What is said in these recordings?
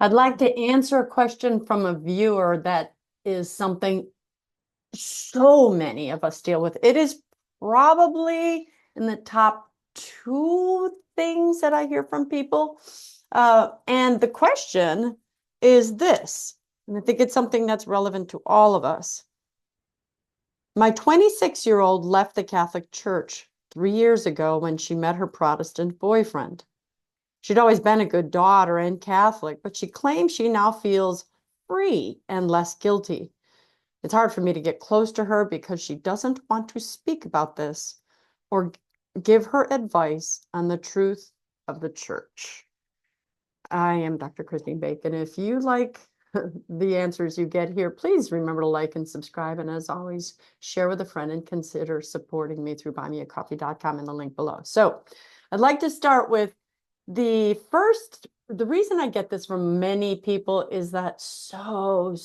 I'd like to answer a question from a viewer that is something so many of us deal with. It is probably in the top two things that I hear from people. And the question is this, and I think it's something that's relevant to all of us. My 26-year-old left the Catholic Church 3 years ago when she met her Protestant boyfriend. She'd always been a good daughter and Catholic, but she claims she now feels free and less guilty. It's hard for me to get close to her because she doesn't want to speak about this or give her advice on the truth of the church. I am Dr. Christine Bacon. If you like the answers you get here, please remember to like and subscribe. And as always, share with a friend and consider supporting me through buymeacoffee.com and the link below. So I'd like to start with the reason I get this from many people is that so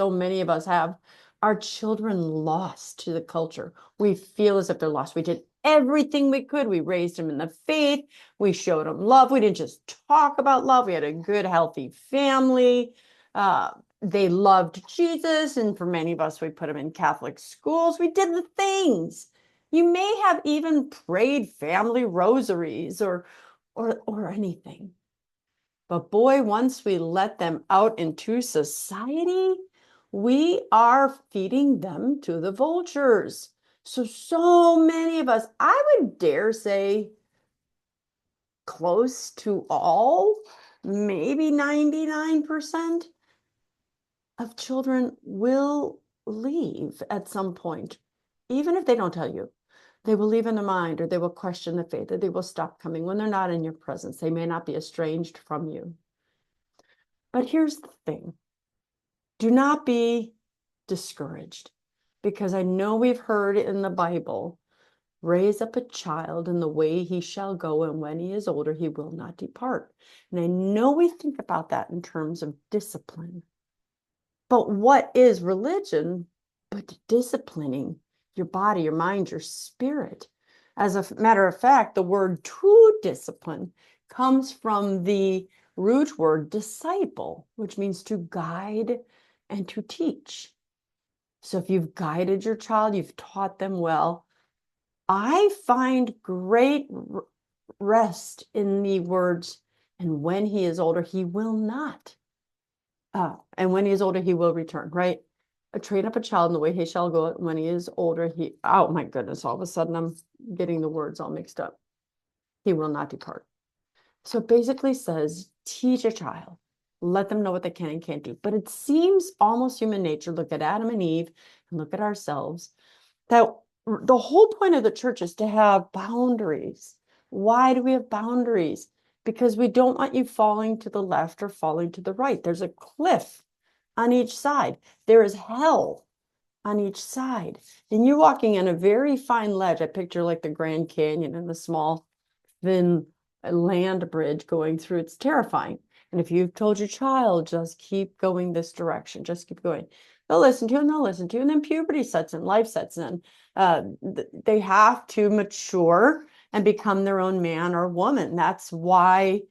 many of us have our children lost to the culture. We feel as if they're lost. We did everything we could. We raised them in the faith. We showed them love. We didn't just talk about love. We had a good, healthy family. They loved Jesus. And for many of us, we put them in Catholic schools. We did the things. You may have even prayed family rosaries or anything. But boy, once we let them out into society, we are feeding them to the vultures. So many of us, I would dare say close to all, maybe 99% of children will leave at some point, even if they don't tell you. They will leave in their mind, or they will question the faith, or they will stop coming when they're not in your presence. They may not be estranged from you. But here's the thing. Do not be discouraged, because I know we've heard in the Bible, raise up a child in the way he shall go, and when he is older, he will not depart. And I know we think about that in terms of discipline. But what is religion but disciplining your body, your mind, your spirit? As a matter of fact, the word to discipline comes from the root word disciple, which means to guide and to teach. So if you've guided your child, you've taught them well. I find great rest in the words, and when he is older, he will not. And when he is older, he will return, right? Train up a child in the way he shall go. When he is older, oh my goodness, all of a sudden I'm getting the words all mixed up. He will not depart. So it basically says, teach a child, let them know what they can and can't do. But it seems almost human nature, look at Adam and Eve and look at ourselves, that the whole point of the church is to have boundaries. Why do we have boundaries? Because we don't want you falling to the left or falling to the right. There's a cliff on each side. There is hell on each side. And you're walking on a very fine ledge. I picture like the Grand Canyon and the small, thin land bridge going through. It's terrifying. And if you've told your child, just keep going this direction, just keep going, they'll listen to you and they'll listen to you. And then puberty sets in, life sets in. They have to mature and become their own man or woman. That's why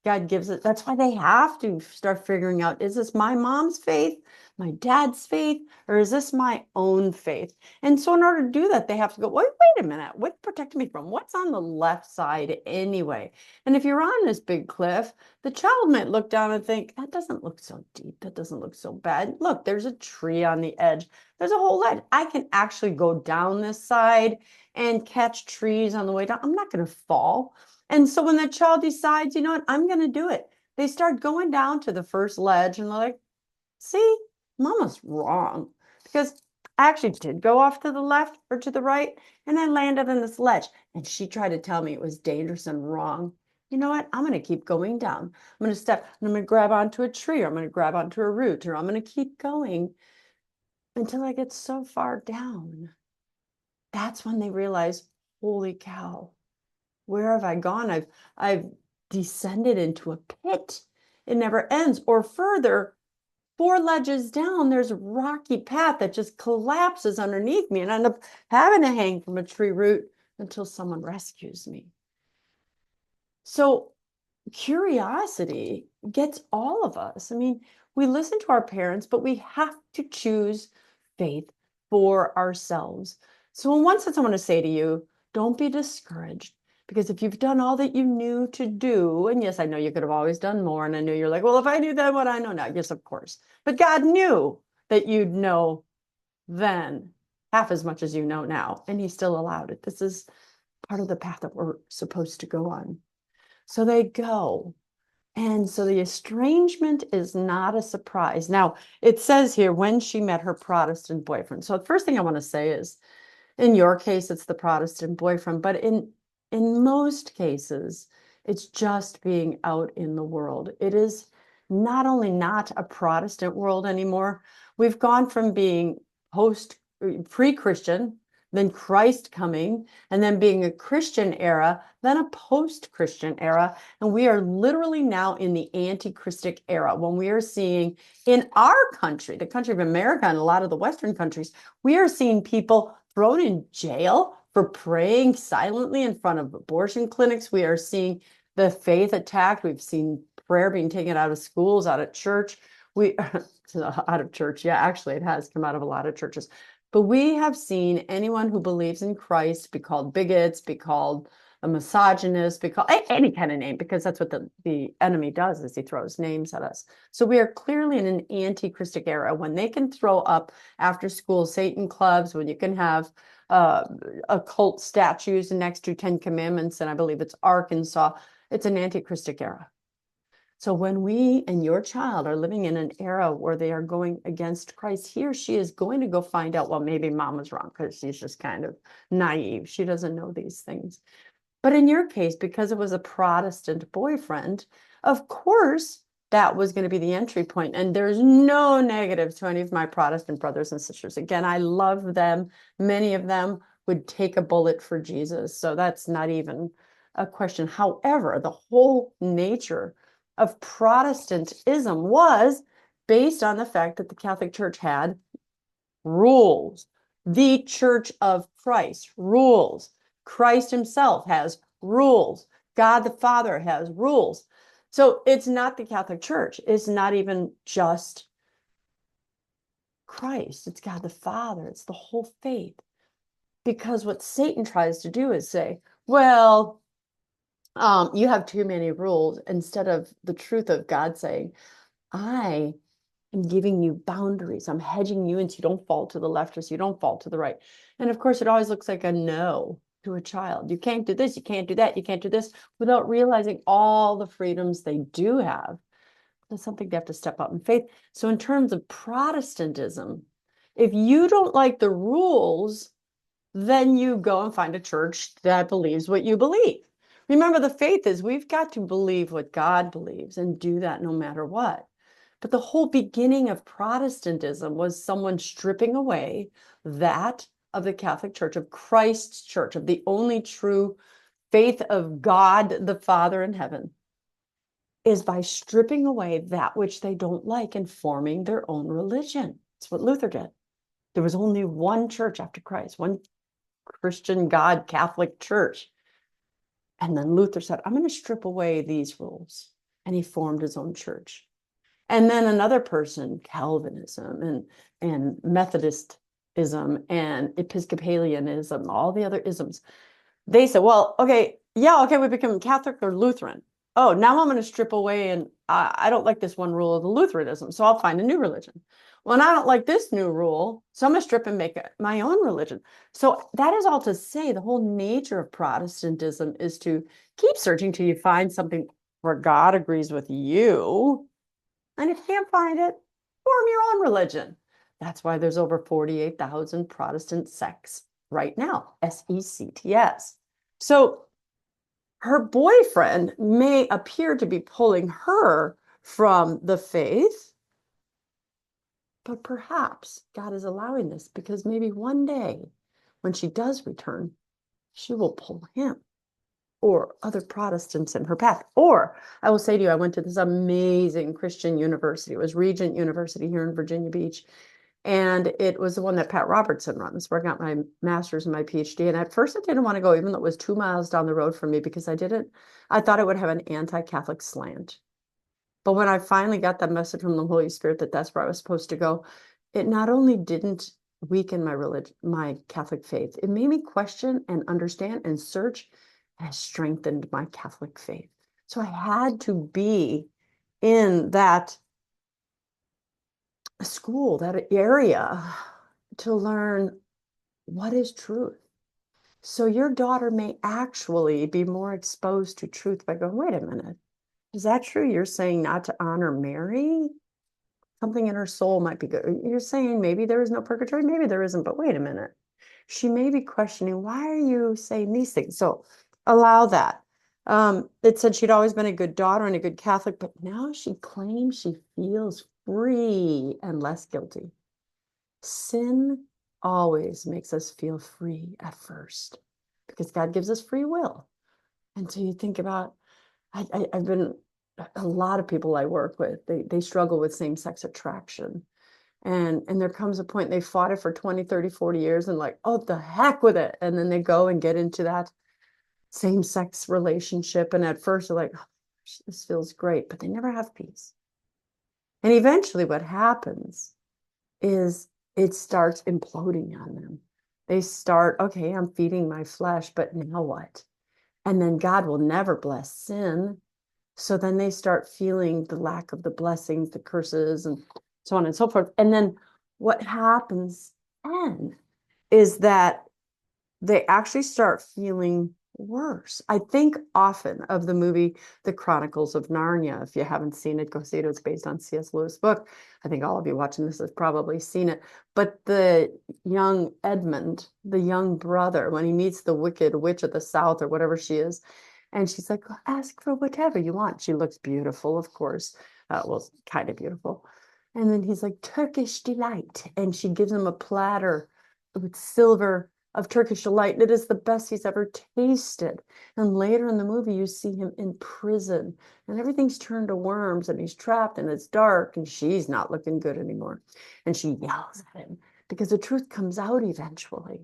God gives it. That's why they have to start figuring out, is this my mom's faith, my dad's faith, or is this my own faith? And so in order to do that, they have to go, wait a minute, what protected me from? What's on the left side anyway? And if you're on this big cliff, the child might look down and think, that doesn't look so deep. That doesn't look so bad. Look, there's a tree on the edge. There's a whole ledge. I can actually go down this side and catch trees on the way down. I'm not going to fall. And so when the child decides, you know what, I'm going to do it, they start going down to the first ledge and they're like, see, mama's wrong. Because I actually did go off to the left or to the right, and I landed on this ledge. And she tried to tell me it was dangerous and wrong. You know what? I'm going to keep going down. I'm going to step, and I'm going to grab onto a tree, or I'm going to grab onto a root, or I'm going to keep going until I get so far down. That's when they realize, holy cow, where have I gone? I've descended into a pit. It never ends. Or further, 4 ledges down, there's a rocky path that just collapses underneath me, and I end up having to hang from a tree root until someone rescues me. So curiosity gets all of us. I mean, we listen to our parents, but we have to choose faith for ourselves. So, in one sense, I want to say to you, don't be discouraged. Because if you've done all that you knew to do, and yes, I know you could have always done more, and I know you're like, well, if I knew then what I know now, yes, of course. But God knew that you'd know then half as much as you know now, and He still allowed it. This is part of the path that we're supposed to go on. So they go. And so the estrangement is not a surprise. Now, it says here when she met her Protestant boyfriend. So the first thing I want to say is, in your case, it's the Protestant boyfriend, but in most cases, it's just being out in the world. It is not only not a Protestant world anymore. We've gone from being post pre-Christian, then Christ coming, and then being a Christian era, then a post-Christian era. And we are literally now in the anti-Christic era when we are seeing in our country, the country of America and a lot of the Western countries, we are seeing people thrown in jail for praying silently in front of abortion clinics. We are seeing the faith attacked. We've seen prayer being taken out of schools, out of church. Out of church. Yeah, actually, it has come out of a lot of churches. But we have seen anyone who believes in Christ be called bigots, be called a misogynist, be called any kind of name, because that's what the enemy does, is he throws names at us. So we are clearly in an anti-Christic era when they can throw up after school Satan clubs, when you can have occult statues next to 10 Commandments, and I believe it's Arkansas. It's an anti-Christic era. So when we and your child are living in an era where they are going against Christ, he or she is going to go find out, well, maybe mom was wrong because she's just kind of naive. She doesn't know these things. But in your case, because it was a Protestant boyfriend, of course, that was going to be the entry point. And there's no negative to any of my Protestant brothers and sisters. Again, I love them. Many of them would take a bullet for Jesus. So that's not even a question. However, the whole nature of Protestantism was based on the fact that the Catholic Church had rules. The Church of Christ, rules. Christ himself has rules. God the Father has rules. So it's not the Catholic Church. It's not even just Christ. It's God the Father. It's the whole faith. Because what Satan tries to do is say, well, you have too many rules, instead of the truth of God saying, I am giving you boundaries. I'm hedging you in so you don't fall to the left or so you don't fall to the right. And of course, it always looks like a no to a child. You can't do this, you can't do that, you can't do this, without realizing all the freedoms they do have. That's something they have to step up in faith. So in terms of Protestantism, if you don't like the rules, then you go and find a church that believes what you believe. Remember, the faith is we've got to believe what God believes and do that no matter what. But the whole beginning of Protestantism was someone stripping away that of the Catholic Church, of Christ's church, of the only true faith of God the Father in heaven, is by stripping away that which they don't like and forming their own religion. That's what Luther did. There was only one church after Christ, one Christian God Catholic Church. And then Luther said, I'm going to strip away these rules. And he formed his own church. And then another person, Calvinism and Methodistism and Episcopalianism, all the other isms, they said, well, okay, yeah, okay, we become Catholic or Lutheran. Oh, now I'm going to strip away, and I don't like this one rule of the Lutheranism, so I'll find a new religion. Well, and I don't like this new rule, so I'm going to strip and make my own religion. So that is all to say the whole nature of Protestantism is to keep searching till you find something where God agrees with you. And if you can't find it, form your own religion. That's why there's over 48,000 Protestant sects right now, sects. So her boyfriend may appear to be pulling her from the faith, but perhaps God is allowing this because maybe one day when she does return, she will pull him or other Protestants in her path. Or I will say to you, I went to this amazing Christian university. It was Regent University here in Virginia Beach. And it was the one that Pat Robertson runs, where I got my master's and my PhD. And at first I didn't want to go, even though it was 2 miles down the road from me, because I thought it would have an anti-Catholic slant. But when I finally got that message from the Holy Spirit that that's where I was supposed to go, it not only didn't weaken my religion, my Catholic faith, it made me question and understand and search, has strengthened my Catholic faith. So I had to be in that school, that area, to learn what is truth. So your daughter may actually be more exposed to truth by going, wait a minute, is that true? You're saying not to honor Mary? Something in her soul might be good. You're saying maybe there is no purgatory, maybe there isn't, but wait a minute. She may be questioning, why are you saying these things? So allow that. It said she'd always been a good daughter and a good Catholic, but now she claims she feels free and less guilty. Sin always makes us feel free at first because God gives us free will. And so you think about, I've been, a lot of people I work with, they struggle with same-sex attraction. And there comes a point they fought it for 20, 30, 40 years and like, oh, the heck with it. And then they go and get into that same-sex relationship. And at first they're like, oh, this feels great, but they never have peace. And eventually what happens is it starts imploding on them. They start, okay, I'm feeding my flesh, but now what? And then God will never bless sin. So then they start feeling the lack of the blessings, the curses, and so on and so forth. And then what happens then is that they actually start feeling worse. I think often of the movie The Chronicles of Narnia. If you haven't seen it, go see it. It's based on C.S. Lewis' book. I think all of you watching this have probably seen it. But the young Edmund, the young brother, when he meets the wicked witch of the South or whatever she is, and she's like, well, ask for whatever you want. She looks beautiful, of course. Well, kind of beautiful. And then he's like, Turkish delight. And she gives him a platter with silver of Turkish delight. It is the best he's ever tasted. And later in the movie, you see him in prison and everything's turned to worms and he's trapped and it's dark and she's not looking good anymore. And she yells at him because the truth comes out eventually.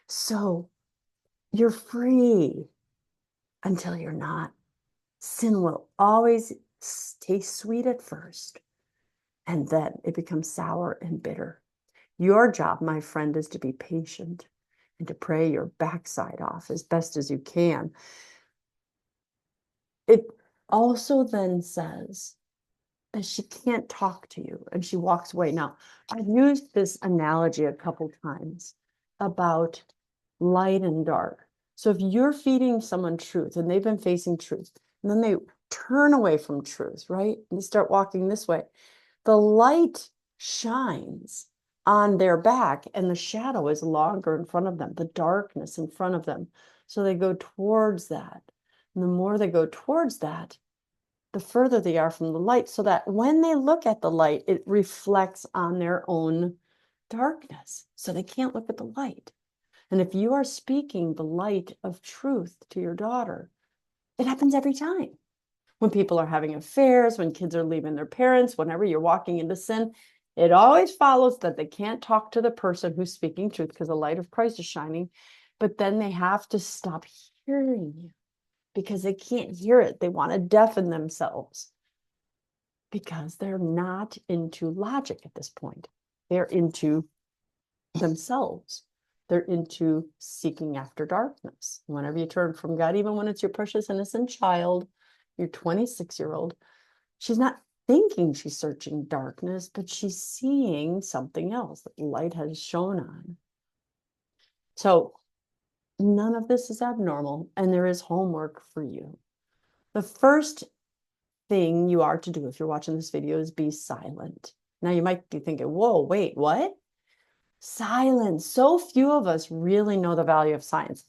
So you're free until you're not. Sin will always taste sweet at first, and then it becomes sour and bitter. Your job, my friend, is to be patient and to pray your backside off as best as you can. It also then says that she can't talk to you and she walks away. Now, I've used this analogy a couple times about light and dark. So if you're feeding someone truth and they've been facing truth, and then they turn away from truth, right? And they start walking this way, the light shines on their back and the shadow is longer in front of them, the darkness in front of them. So they go towards that. And the more they go towards that, the further they are from the light, so that when they look at the light, it reflects on their own darkness. So they can't look at the light. And if you are speaking the light of truth to your daughter, it happens every time. When people are having affairs, when kids are leaving their parents, whenever you're walking into sin, it always follows that they can't talk to the person who's speaking truth because the light of Christ is shining. But then they have to stop hearing you because they can't hear it. They want to deafen themselves because they're not into logic at this point. They're into themselves. They're into seeking after darkness. Whenever you turn from God, even when it's your precious innocent child, your 26-year-old, she's not thinking she's searching darkness, but she's seeing something else that light has shone on. So none of this is abnormal, and there is homework for you. The first thing you are to do if you're watching this video is be silent. Now you might be thinking, whoa, wait, what? Silence. So few of us really know the value of silence.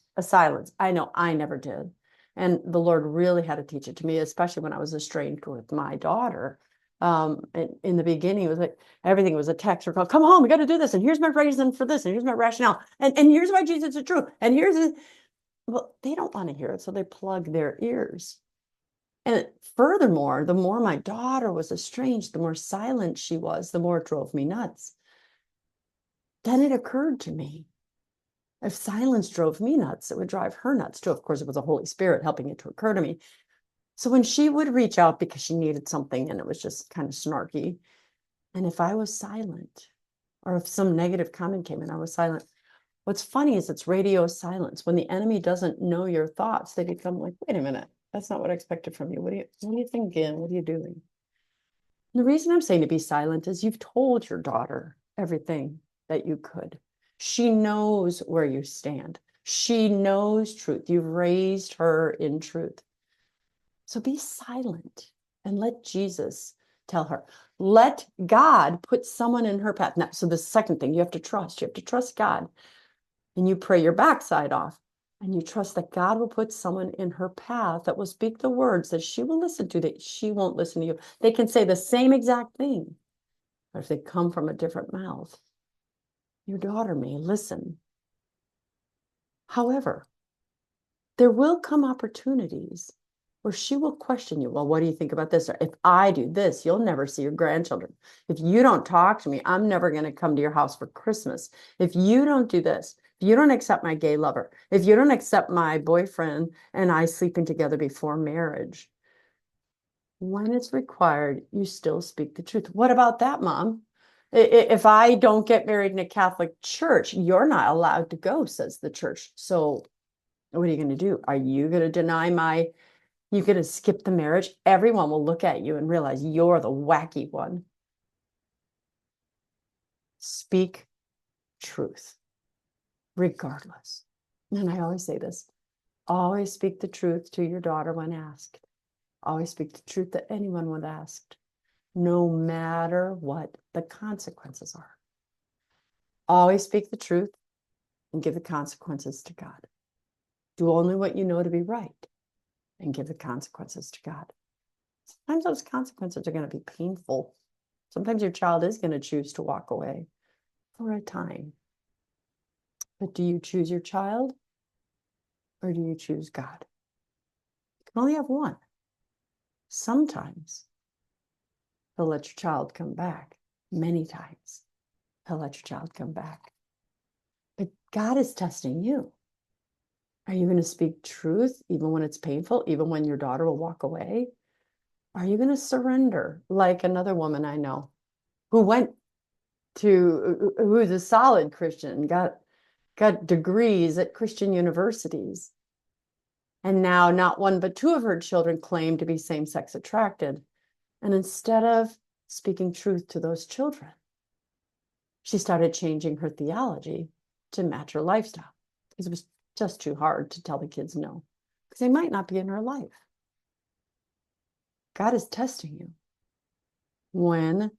I know I never did. And the Lord really had to teach it to me, especially when I was estranged with my daughter. In the beginning, it was like everything was a text or call. Come home, we got to do this. And here's my reason for this. And here's my rationale. And here's why Jesus is true. And well, they don't want to hear it. So they plug their ears. And furthermore, the more my daughter was estranged, the more silent she was, the more it drove me nuts. Then it occurred to me, if silence drove me nuts, it would drive her nuts too. Of course, it was the Holy Spirit helping it to occur to me. So when she would reach out because she needed something and it was just kind of snarky, and if I was silent, or if some negative comment came and I was silent, what's funny is it's radio silence. When the enemy doesn't know your thoughts, they become like, wait a minute, that's not what I expected from you. What are you thinking? What are you doing? And the reason I'm saying to be silent is you've told your daughter everything that you could. She knows where you stand. She knows truth. You've raised her in truth. So be silent and let Jesus tell her. Let God put someone in her path. Now, so the second thing, you have to trust. You have to trust God. And you pray your backside off. And you trust that God will put someone in her path that will speak the words that she will listen to, that she won't listen to you. They can say the same exact thing, but if they come from a different mouth, your daughter may listen. However, there will come opportunities where she will question you. Well, what do you think about this? Or if I do this, you'll never see your grandchildren. If you don't talk to me, I'm never going to come to your house for Christmas. If you don't do this, if you don't accept my gay lover, if you don't accept my boyfriend and I sleeping together before marriage, when it's required, you still speak the truth. What about that, Mom? If I don't get married in a Catholic church, you're not allowed to go, says the church. So what are you going to do? Are you going to deny you're going to skip the marriage? Everyone will look at you and realize you're the wacky one. Speak truth, regardless. And I always say this, always speak the truth to your daughter when asked. Always speak the truth to anyone when asked, no matter what the consequences are. Always speak the truth and give the consequences to God. Do only what you know to be right and give the consequences to God. Sometimes those consequences are going to be painful. Sometimes your child is going to choose to walk away for a time. But do you choose your child or do you choose God? You can only have one. Sometimes he'll let your child come back. Many times he'll let your child come back. But God is testing you. Are you going to speak truth even when it's painful, even when your daughter will walk away? Are you going to surrender like another woman I know who who's a solid Christian, got degrees at Christian universities. And now not one but two of her children claim to be same-sex attracted. And instead of speaking truth to those children, she started changing her theology to match her lifestyle because it was just too hard to tell the kids no, because they might not be in her life. God is testing you. When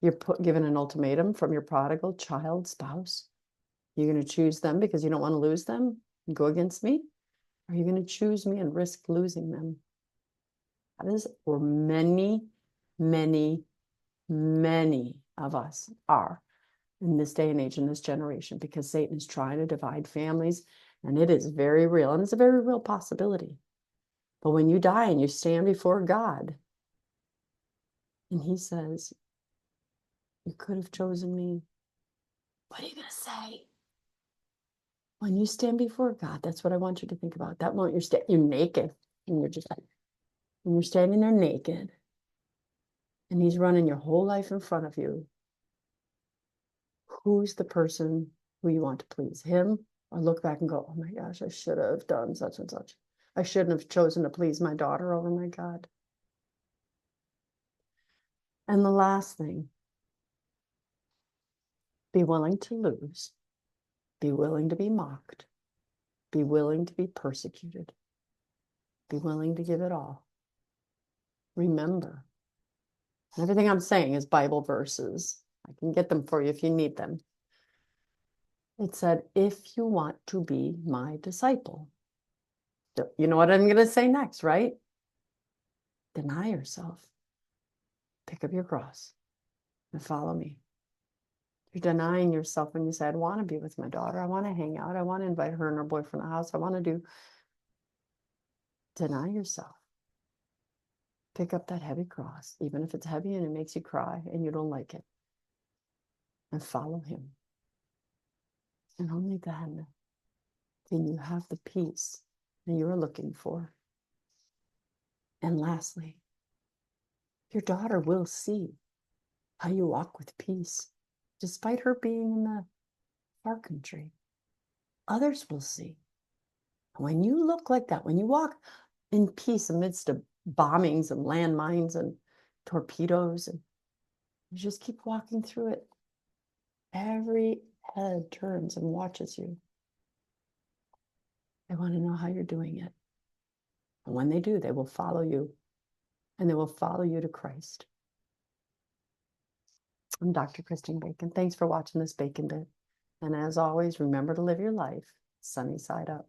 you're given an ultimatum from your prodigal child spouse, you're going to choose them because you don't want to lose them and go against me? Or are you going to choose me and risk losing them? That is where many, many, many of us are in this day and age, in this generation, because Satan is trying to divide families, and it is very real, and it's a very real possibility. But when you die and you stand before God, and he says, you could have chosen me, what are you going to say? When you stand before God, that's what I want you to think about. That moment you're naked, and you're standing there naked, and he's running your whole life in front of you. Who's the person who you want to please? Him? Or look back and go, oh my gosh, I should have done such and such. I shouldn't have chosen to please my daughter over my God. And the last thing, be willing to lose. Be willing to be mocked. Be willing to be persecuted. Be willing to give it all. Remember, everything I'm saying is Bible verses. I can get them for you if you need them. It said, if you want to be my disciple. You know what I'm going to say next, right? Deny yourself. Pick up your cross and follow me. You're denying yourself when you say, I want to be with my daughter. I want to hang out. I want to invite her and her boyfriend to the house. I want to do. Deny yourself. Pick up that heavy cross, even if it's heavy and it makes you cry and you don't like it. And follow him. And only then can you have the peace that you are looking for. And lastly, your daughter will see how you walk with peace, despite her being in the far country. Others will see. When you look like that, when you walk in peace amidst of bombings and landmines and torpedoes, and you just keep walking through it, every head turns and watches you. They want to know how you're doing it. And when they do, they will follow you, and they will follow you to Christ. I'm Dr. Christine Bacon. Thanks for watching this Bacon Bit. And as always, remember to live your life sunny side up.